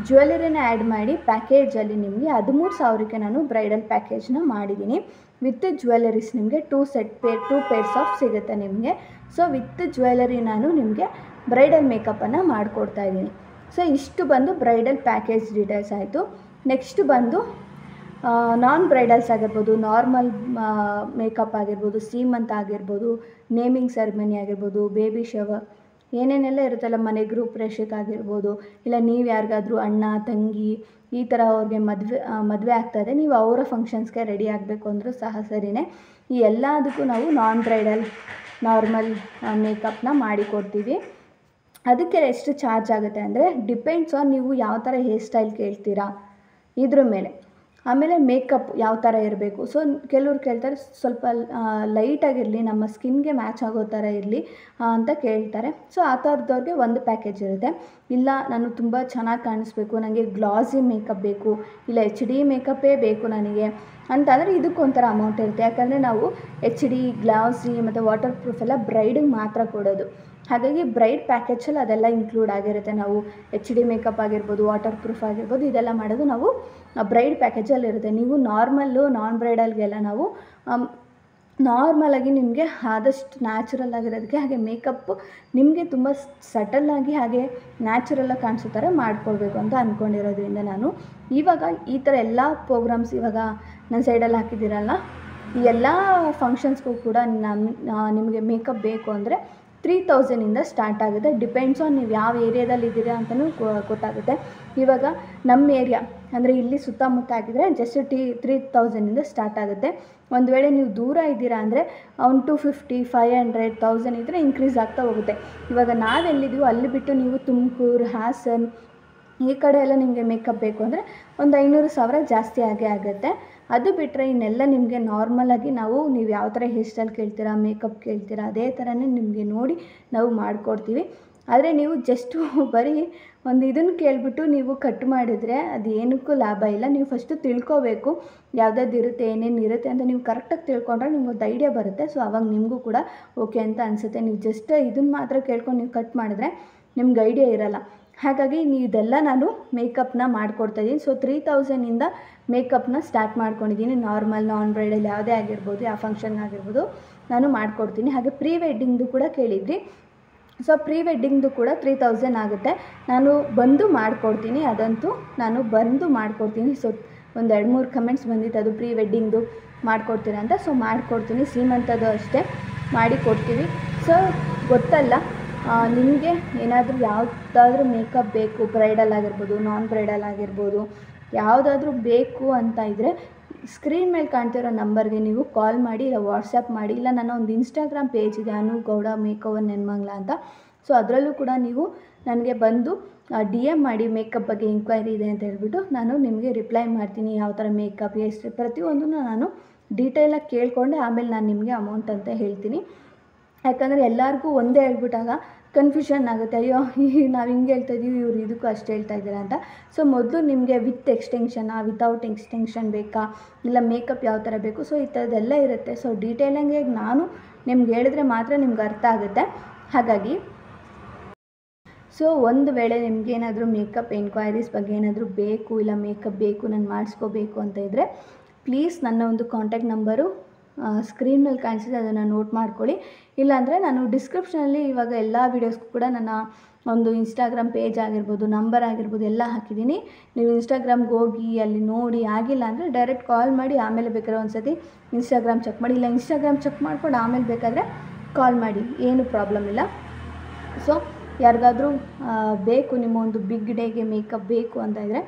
ಜ್ಯುವೆಲರಿನ ಆ್ಯಡ್ ಮಾಡಿ ಪ್ಯಾಕೇಜಲ್ಲಿ ನಿಮಗೆ 13,000ಕ್ಕೆ ನಾನು ಬ್ರೈಡಲ್ ಪ್ಯಾಕೇಜ್ನ ಮಾಡಿದ್ದೀನಿ. ವಿತ್ ಜ್ಯುವೆಲರೀಸ್ ನಿಮಗೆ 2 ಪೇರ್ಸ್ ಆಫ್ ಸಿಗುತ್ತೆ ನಿಮಗೆ. ಸೊ ವಿತ್ ಜ್ಯುವೆಲರಿ ನಾನು ನಿಮಗೆ ಬ್ರೈಡಲ್ ಮೇಕಪ್ಪನ್ನು ಮಾಡಿಕೊಡ್ತಾಯಿದ್ದೀನಿ. ಸೊ ಇಷ್ಟು ಬಂದು ಬ್ರೈಡಲ್ ಪ್ಯಾಕೇಜ್ ಡೀಟೇಲ್ಸ್ ಆಯಿತು. ನೆಕ್ಸ್ಟ್ ಬಂದು ನಾನ್ ಬ್ರೈಡಲ್ಸ್ ಆಗಿರ್ಬೋದು, ನಾರ್ಮಲ್ ಮೇಕಪ್ ಆಗಿರ್ಬೋದು, ಸೀಮಂತ್ ಆಗಿರ್ಬೋದು, ನೇಮಿಂಗ್ ಸೆರೆಮನಿ ಆಗಿರ್ಬೋದು, ಬೇಬಿ ಶವರ್ ಏನೇನೆಲ್ಲ ಇರುತ್ತಲ್ಲ ಮನೆ ಗ್ರೂಪ್ ಆಗಿರ್ಬೋದು, ಇಲ್ಲ ನೀವು ಯಾರಿಗಾದ್ರೂ ಅಣ್ಣ ತಂಗಿ ಈ ಥರ ಅವ್ರಿಗೆ ಮದುವೆ ಆಗ್ತಾಯಿದೆ, ನೀವು ಅವರ ಫಂಕ್ಷನ್ಸ್ಗೆ ರೆಡಿ ಆಗಬೇಕು ಅಂದರೂ ಸಹ ಸರಿಯೇ. ಈ ಎಲ್ಲದಕ್ಕೂ ನಾವು ನಾನ್ ಬ್ರೈಡಲ್ ನಾರ್ಮಲ್ ಮೇಕಪ್ನ ಮಾಡಿಕೊಡ್ತೀವಿ. ಅದಕ್ಕೆ ಎಷ್ಟು ಚಾರ್ಜ್ ಆಗುತ್ತೆ ಅಂದರೆ ಡಿಪೆಂಡ್ಸ್ ಆನ್ ನೀವು ಯಾವ ಥರ ಹೇರ್ ಸ್ಟೈಲ್ ಕೇಳ್ತೀರಾ ಇದ್ರ ಮೇಲೆ. ಆಮೇಲೆ ಮೇಕಪ್ ಯಾವ ಥರ ಇರಬೇಕು. ಸೊ ಕೆಲವ್ರು ಕೇಳ್ತಾರೆ ಸ್ವಲ್ಪ ಲೈಟಾಗಿರಲಿ, ನಮ್ಮ ಸ್ಕಿನ್ಗೆ ಮ್ಯಾಚ್ ಆಗೋ ಥರ ಇರಲಿ ಅಂತ ಕೇಳ್ತಾರೆ. ಸೊ ಆ ಥರದವ್ರಿಗೆ ಒಂದು ಪ್ಯಾಕೇಜ್ ಇರುತ್ತೆ. ಇಲ್ಲ ನಾನು ತುಂಬ ಚೆನ್ನಾಗಿ ಕಾಣಿಸ್ಬೇಕು, ನನಗೆ ಗ್ಲಾಸಿ ಮೇಕಪ್ ಬೇಕು, ಇಲ್ಲ HD ಮೇಕಪ್ಪೇ ಬೇಕು ನನಗೆ ಅಂತಂದರೆ ಇದಕ್ಕೊಂಥರ ಅಮೌಂಟ್ ಇರುತ್ತೆ. ಯಾಕಂದರೆ ನಾವು HD ಗ್ಲಾಸಿ ಮತ್ತು ವಾಟರ್ ಪ್ರೂಫ್ ಎಲ್ಲ ಬ್ರೈಡಿಗೆ ಮಾತ್ರ ಕೊಡೋದು. ಹಾಗಾಗಿ ಬ್ರೈಡ್ ಪ್ಯಾಕೇಜಲ್ಲಿ ಅದೆಲ್ಲ ಇನ್ಕ್ಲೂಡ್ ಆಗಿರುತ್ತೆ. ನಾವು HD ಮೇಕಪ್ ಆಗಿರ್ಬೋದು, ವಾಟರ್ ಪ್ರೂಫ್ ಆಗಿರ್ಬೋದು, ಇದೆಲ್ಲ ಮಾಡೋದು ನಾವು ಬ್ರೈಡ್ ಪ್ಯಾಕೇಜಲ್ಲಿ ಇರುತ್ತೆ. ನೀವು ನಾರ್ಮಲ್ಲು ನಾನ್ ಬ್ರೈಡಲ್ಗೆಲ್ಲ ನಾವು ನಾರ್ಮಲಾಗಿ ನಿಮಗೆ ಆದಷ್ಟು ನ್ಯಾಚುರಲ್ ಆಗಿರೋದಕ್ಕೆ, ಹಾಗೆ ಮೇಕಪ್ಪು ನಿಮಗೆ ತುಂಬ ಸಟಲ್ಲಾಗಿ ಹಾಗೆ ನ್ಯಾಚುರಲಾಗಿ ಕಾಣಿಸೋ ಥರ ಮಾಡ್ಕೊಳ್ಬೇಕು ಅಂತ ಅಂದ್ಕೊಂಡಿರೋದ್ರಿಂದ ನಾನು ಇವಾಗ ಈ ಥರ ಎಲ್ಲ ಪ್ರೋಗ್ರಾಮ್ಸ್ ಇವಾಗ ನನ್ನ ಸೈಡಲ್ಲಿ ಹಾಕಿದ್ದೀರಲ್ಲ, ಈ ಎಲ್ಲ ಫಂಕ್ಷನ್ಸ್ಗೂ ಕೂಡ ನಿಮಗೆ ಮೇಕಪ್ ಬೇಕು ಅಂದರೆ 3000ಇಂದ ಸ್ಟಾರ್ಟ್ ಆಗುತ್ತೆ. ಡಿಪೆಂಡ್ಸ್ ಆನ್ ನೀವು ಯಾವ ಏರಿಯಾದಲ್ಲಿ ಇದ್ದೀರಾ ಅಂತಲೂ ಗೊತ್ತಾಗುತ್ತೆ. ಇವಾಗ ನಮ್ಮ ಏರಿಯಾ ಅಂದರೆ ಇಲ್ಲಿ ಸುತ್ತಮುತ್ತ ಆಗಿದ್ರೆ ಜಸ್ಟ್ 3000ಇಂದ ಸ್ಟಾರ್ಟ್ ಆಗುತ್ತೆ. ಒಂದು ವೇಳೆ ನೀವು ದೂರ ಇದ್ದೀರಾ ಅಂದರೆ ಒಂದು 250, 500, 1000 ಇದ್ದರೆ ಇನ್ಕ್ರೀಸ್ ಆಗ್ತಾ ಹೋಗುತ್ತೆ. ಇವಾಗ ನಾವೆಲ್ಲಿದ್ದೀವೋ ಅಲ್ಲಿ ಬಿಟ್ಟು ನೀವು ತುಮಕೂರು, ಹಾಸನ್ ಈ ಕಡೆ ಎಲ್ಲ ನಿಮಗೆ ಮೇಕಪ್ ಬೇಕು ಅಂದರೆ ಒಂದು 500,000 ಜಾಸ್ತಿ ಆಗೇ ಆಗುತ್ತೆ. ಅದು ಬಿಟ್ಟರೆ ಇನ್ನೆಲ್ಲ ನಿಮಗೆ ನಾರ್ಮಲಾಗಿ ನೀವು ಯಾವ ಥರ ಹೇರ್ ಸ್ಟೈಲ್ ಕೇಳ್ತೀರಾ, ಮೇಕಪ್ ಕೇಳ್ತೀರಾ, ಅದೇ ಥರನೇ ನಿಮಗೆ ನೋಡಿ ನಾವು ಮಾಡಿಕೊಡ್ತೀವಿ. ಆದರೆ ನೀವು ಜಸ್ಟು ಬರೀ ಒಂದು ಇದನ್ನು ಕೇಳಿಬಿಟ್ಟು ನೀವು ಕಟ್ ಮಾಡಿದರೆ ಅದು ಏನಕ್ಕೂ ಲಾಭ ಇಲ್ಲ. ನೀವು ಫಸ್ಟು ತಿಳ್ಕೊಬೇಕು ಯಾವುದಾದ್ರು ಇರುತ್ತೆ, ಏನೇನು ಇರುತ್ತೆ ಅಂತ ನೀವು ಕರೆಕ್ಟಾಗಿ ತಿಳ್ಕೊಂಡ್ರೆ ನಿಮ್ಗೊಂದು ಐಡಿಯಾ ಬರುತ್ತೆ. ಸೊ ಆವಾಗ ನಿಮಗೂ ಕೂಡ ಓಕೆ ಅಂತ ಅನಿಸುತ್ತೆ. ನೀವು ಜಸ್ಟ್ ಇದನ್ನು ಮಾತ್ರ ಕೇಳ್ಕೊಂಡು ನೀವು ಕಟ್ ಮಾಡಿದ್ರೆ ನಿಮ್ಗೆ ಐಡಿಯಾ ಇರೋಲ್ಲ. ಹಾಗಾಗಿ ಇದೆಲ್ಲ ನಾನು ಮೇಕಪ್ನ ಮಾಡಿಕೊಡ್ತಾಯಿದ್ದೀನಿ. ಸೊ 3000ಇಂದ ಮೇಕಪ್ನ ಸ್ಟಾರ್ಟ್ ಮಾಡ್ಕೊಂಡಿದ್ದೀನಿ. ನಾರ್ಮಲ್ ನಾನ್ ಬ್ರೈಡಲ್ ಯಾವುದೇ ಆಗಿರ್ಬೋದು, ಯಾವ ಫಂಕ್ಷನ್ ಆಗಿರ್ಬೋದು ನಾನು ಮಾಡಿಕೊಡ್ತೀನಿ. ಹಾಗೆ ಪ್ರೀ ವೆಡ್ಡಿಂಗ್ದು ಕೂಡ ಕೇಳಿದ್ರಿ. ಸೊ ಪ್ರೀ ವೆಡ್ಡಿಂಗ್ದು ಕೂಡ 3000 ಆಗುತ್ತೆ. ನಾನು ಬಂದು ಮಾಡಿಕೊಡ್ತೀನಿ, ಅದಂತೂ ನಾನು ಬಂದು ಮಾಡಿಕೊಡ್ತೀನಿ. ಸೊ ಒಂದು 2-3 ಕಮೆಂಟ್ಸ್ ಬಂದಿತ್ತು ಅದು ಪ್ರೀ ವೆಡ್ಡಿಂಗ್ದು ಮಾಡಿಕೊಡ್ತೀರಾ ಅಂತ. ಸೊ ಮಾಡಿಕೊಡ್ತೀನಿ. ಸೀಮಂತದ್ದು ಅಷ್ಟೇ ಮಾಡಿಕೊಡ್ತೀವಿ. ಸೊ ಗೊತ್ತಲ್ಲ, ನಿಮಗೆ ಏನಾದರೂ ಯಾವುದಾದ್ರೂ ಮೇಕಪ್ ಬೇಕು, ಬ್ರೈಡಲ್ ಆಗಿರ್ಬೋದು, ನಾನ್ ಬ್ರೈಡಲ್ ಆಗಿರ್ಬೋದು, ಯಾವುದಾದ್ರೂ ಬೇಕು ಅಂತ ಇದ್ದರೆ ಸ್ಕ್ರೀನ್ ಮೇಲೆ ಕಾಣ್ತಿರೋ ನಂಬರ್ಗೆ ನೀವು ಕಾಲ್ ಮಾಡಿ, ಇಲ್ಲ ವಾಟ್ಸಪ್ ಮಾಡಿ, ಇಲ್ಲ ನನ್ನ ಒಂದು ಇನ್ಸ್ಟಾಗ್ರಾಮ್ ಪೇಜ್ ಇದೆ ಅನು ಗೌಡ ಮೇಕಓವರ್ ನೆನ್ಮಂಗ್ಲ ಅಂತ. ಸೊ ಅದರಲ್ಲೂ ಕೂಡ ನೀವು ನನಗೆ ಬಂದು DM ಮಾಡಿ ಮೇಕಪ್ ಬಗ್ಗೆ ಎಂಕ್ವೈರಿ ಇದೆ ಅಂತ ಹೇಳ್ಬಿಟ್ಟು ನಾನು ನಿಮಗೆ ರಿಪ್ಲೈ ಮಾಡ್ತೀನಿ. ಯಾವ ಥರ ಮೇಕಪ್ ಎಷ್ಟು ಪ್ರತಿಯೊಂದನ್ನು ನಾನು ಡೀಟೇಲಾಗಿ ಕೇಳಿಕೊಂಡೆ ಆಮೇಲೆ ನಾನು ನಿಮಗೆ ಅಮೌಂಟ್ ಅಂತ ಹೇಳ್ತೀನಿ. ಯಾಕಂದರೆ ಎಲ್ಲರಿಗೂ ಒಂದೇ ಹೇಳ್ಬಿಟ್ಟಾಗ ಕನ್ಫ್ಯೂಷನ್ ಆಗುತ್ತೆ. ಅಯ್ಯೋ ನಾವು ಹಿಂಗೆ ಹೇಳ್ತಾಯಿದ್ದೀವಿ, ಇವ್ರು ಇದಕ್ಕೂ ಅಷ್ಟು ಹೇಳ್ತಾ ಇದ್ದಾರೆ ಅಂತ. ಸೊ ಮೊದಲು ನಿಮಗೆ ವಿತ್ ಎಕ್ಸ್ಟೆನ್ಷನಾ, ವಿತೌಟ್ ಎಕ್ಸ್ಟೆನ್ಷನ್ ಬೇಕಾ, ಇಲ್ಲ ಮೇಕಪ್ ಯಾವ ಥರ ಬೇಕು, ಸೊ ಈ ಥರದ್ದೆಲ್ಲ ಇರುತ್ತೆ. ಸೊ ಡೀಟೇಲಾಗಿ ನಾನು ನಿಮ್ಗೆ ಹೇಳಿದ್ರೆ ಮಾತ್ರ ನಿಮ್ಗೆ ಅರ್ಥ ಆಗುತ್ತೆ. ಹಾಗಾಗಿ ಸೊ ಒಂದು ವೇಳೆ ನಿಮಗೇನಾದರೂ ಮೇಕಪ್ ಎಂಕ್ವೈರೀಸ್ ಬಗ್ಗೆ ಏನಾದರೂ ಬೇಕು, ಇಲ್ಲ ಮೇಕಪ್ ಬೇಕು ನಾನು ಮಾಡಿಸ್ಕೋಬೇಕು ಅಂತ ಇದ್ದರೆ ಪ್ಲೀಸ್ ನನ್ನ ಒಂದು ಕಾಂಟ್ಯಾಕ್ಟ್ ನಂಬರು ಸ್ಕ್ರೀನ್ ಮೇಲೆ ಕಾಣಿಸಿದೆ, ಅದನ್ನು ನೋಟ್ ಮಾಡ್ಕೊಳ್ಳಿ. ಇಲ್ಲಾಂದರೆ ನಾನು ಡಿಸ್ಕ್ರಿಪ್ಷನಲ್ಲಿ ಇವಾಗ ಎಲ್ಲ ವೀಡಿಯೋಸ್ಗೂ ಕೂಡ ನನ್ನ ಒಂದು ಇನ್ಸ್ಟಾಗ್ರಾಮ್ ಪೇಜ್ ಆಗಿರ್ಬೋದು, ನಂಬರ್ ಆಗಿರ್ಬೋದು ಎಲ್ಲ ಹಾಕಿದ್ದೀನಿ. ನೀವು ಇನ್ಸ್ಟಾಗ್ರಾಮ್ಗೆ ಹೋಗಿ ಅಲ್ಲಿ ನೋಡಿ, ಆಗಿಲ್ಲ ಅಂದರೆ ಡೈರೆಕ್ಟ್ ಕಾಲ್ ಮಾಡಿ, ಆಮೇಲೆ ಬೇಕಾದ್ರೆ ಒಂದು ಸತಿ ಇನ್ಸ್ಟಾಗ್ರಾಮ್ ಚೆಕ್ ಮಾಡಿ, ಇಲ್ಲ ಇನ್ಸ್ಟಾಗ್ರಾಮ್ ಚೆಕ್ ಮಾಡ್ಕೊಂಡು ಆಮೇಲೆ ಬೇಕಾದರೆ ಕಾಲ್ ಮಾಡಿ, ಏನು ಪ್ರಾಬ್ಲಮ್ ಇಲ್ಲ. ಸೊ ಯಾರಿಗಾದರೂ ಬೇಕು ನಿಮ್ಮ ಒಂದು ಬಿಗ್ ಡೇಗೆ ಮೇಕಪ್ ಬೇಕು ಅಂತ ಇದ್ದರೆ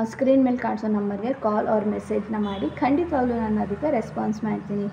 ಸ್ಕ್ರೀನ್ ಮೇಲೆ ಕಾಣಿಸೋ ನಂಬರ್ಗೆ ಕಾಲ್ ಆರ್ ಮೆಸೇಜ್ನ ಮಾಡಿ, ಖಂಡಿತವಾಗ್ಲೂ ನಾನು ಅದಕ್ಕೆ ರೆಸ್ಪಾನ್ಸ್ ಮಾಡ್ತೀನಿ.